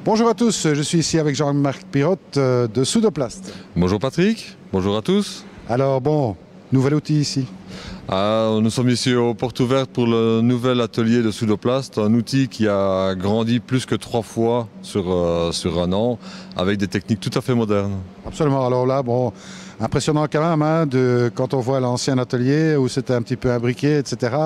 Bonjour à tous, je suis ici avec Jean-Marc Pirotte de Soudoplast. Bonjour Patrick, bonjour à tous. Alors bon, nouvel outil ici. Nous sommes ici aux portes ouvertes pour le nouvel atelier de Soudoplast, un outil qui a grandi plus que 3 fois sur un an, avec des techniques tout à fait modernes. Absolument, alors là, bon, impressionnant quand même, hein, quand on voit l'ancien atelier où c'était un petit peu imbriqué, etc.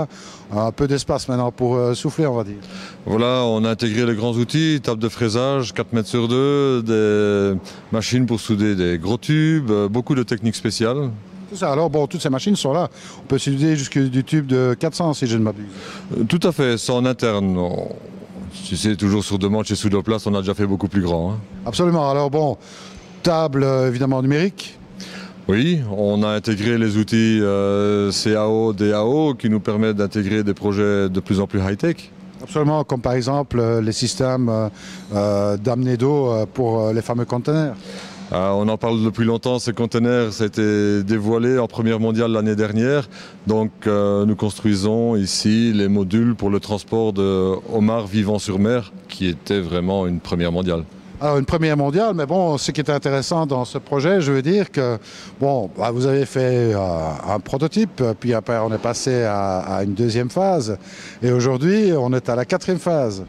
Un peu d'espace maintenant pour souffler, on va dire. Voilà, on a intégré les grands outils, table de fraisage, 4 mètres sur 2, des machines pour souder des gros tubes, beaucoup de techniques spéciales. Tout ça, alors bon, toutes ces machines sont là. On peut souder jusqu'à du tube de 400 si je ne m'abuse. Tout à fait, c'est en interne. Si c'est toujours sur demande chez Soudoplast, on a déjà fait beaucoup plus grand. Hein. Absolument, alors bon, table évidemment numérique. Oui, on a intégré les outils CAO, DAO qui nous permettent d'intégrer des projets de plus en plus high-tech. Absolument, comme par exemple les systèmes d'amener d'eau pour les fameux conteneurs. On en parle depuis longtemps, ces conteneurs, ça a été dévoilé en première mondiale l'année dernière. Donc nous construisons ici les modules pour le transport de homards vivants sur mer, qui était vraiment une première mondiale. Alors une première mondiale, mais bon, ce qui est intéressant dans ce projet, je veux dire que, bon, vous avez fait un prototype, puis après on est passé à une deuxième phase, et aujourd'hui on est à la 4e phase.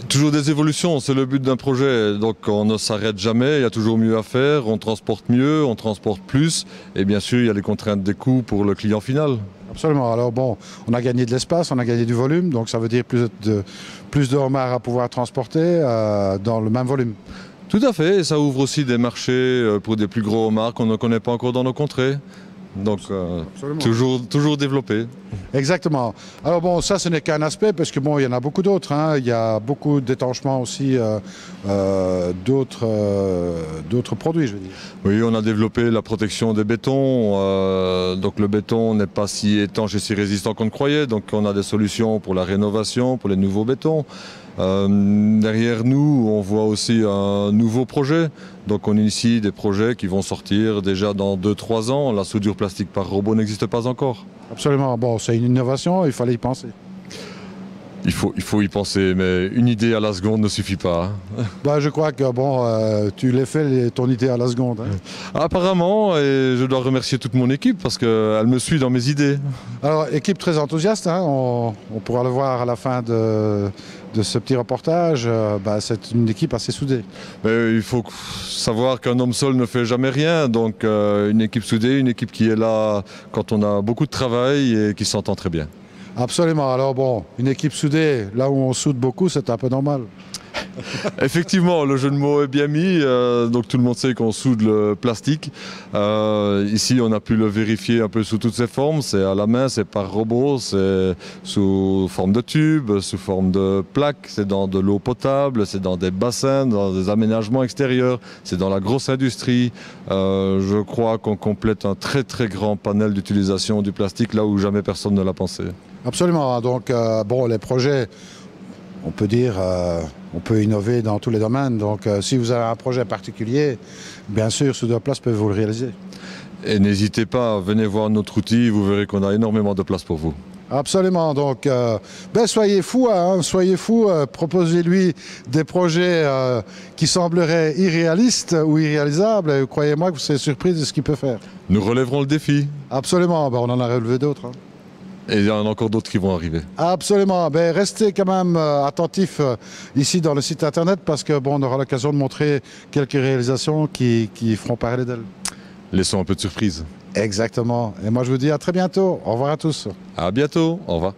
Toujours des évolutions, c'est le but d'un projet, donc on ne s'arrête jamais, il y a toujours mieux à faire, on transporte mieux, on transporte plus, et bien sûr il y a les contraintes des coûts pour le client final. Absolument, alors bon, on a gagné de l'espace, on a gagné du volume, donc ça veut dire plus de homards à pouvoir transporter dans le même volume. Tout à fait, et ça ouvre aussi des marchés pour des plus gros homards qu'on ne connaît pas encore dans nos contrées. Donc toujours développé. Exactement. Alors bon, ça ce n'est qu'un aspect parce que bon, il y en a beaucoup d'autres. Hein. Il y a beaucoup d'étanchements aussi d'autres produits, je veux dire. Oui, on a développé la protection des bétons. Donc le béton n'est pas si étanche et si résistant qu'on ne croyait. Donc on a des solutions pour la rénovation, pour les nouveaux bétons. Derrière nous, on voit aussi un nouveau projet. Donc on initie des projets qui vont sortir déjà dans 2-3 ans. La soudure plastique par robot n'existe pas encore. Absolument. Bon, c'est une innovation, il fallait y penser. Il faut y penser, mais une idée à la seconde ne suffit pas. Hein. Bah, je crois que bon, tu l'as fait ton idée à la seconde. Hein. Apparemment, et je dois remercier toute mon équipe parce qu'elle me suit dans mes idées. Alors, équipe très enthousiaste, hein, on pourra le voir à la fin de ce petit reportage. C'est une équipe assez soudée. Mais il faut savoir qu'un homme seul ne fait jamais rien, donc une équipe soudée, une équipe qui est là quand on a beaucoup de travail et qui s'entend très bien. Absolument. Alors bon, une équipe soudée, là où on soude beaucoup, c'est un peu normal. Effectivement, le jeu de mots est bien mis, donc tout le monde sait qu'on soude le plastique. Ici, on a pu le vérifier un peu sous toutes ses formes. C'est à la main, c'est par robot, c'est sous forme de tube, sous forme de plaque, c'est dans de l'eau potable, c'est dans des bassins, dans des aménagements extérieurs, c'est dans la grosse industrie. Je crois qu'on complète un très très grand panel d'utilisation du plastique là où jamais personne ne l'a pensé. Absolument. Donc, bon, les projets, on peut dire, on peut innover dans tous les domaines. Donc, si vous avez un projet particulier, bien sûr, Soudoplast peut vous le réaliser. Et n'hésitez pas, venez voir notre outil, vous verrez qu'on a énormément de place pour vous. Absolument. Donc, soyez fous, hein, soyez fous. Proposez-lui des projets qui sembleraient irréalistes ou irréalisables. Et croyez-moi que vous serez surpris de ce qu'il peut faire. Nous relèverons le défi. Absolument. On en a relevé d'autres. Hein. Et il y en a encore d'autres qui vont arriver. Absolument. Restez quand même attentifs ici dans le site internet parce que bon, on aura l'occasion de montrer quelques réalisations qui feront parler d'elles. Laissons un peu de surprise. Exactement. Et moi, je vous dis à très bientôt. Au revoir à tous. À bientôt. Au revoir.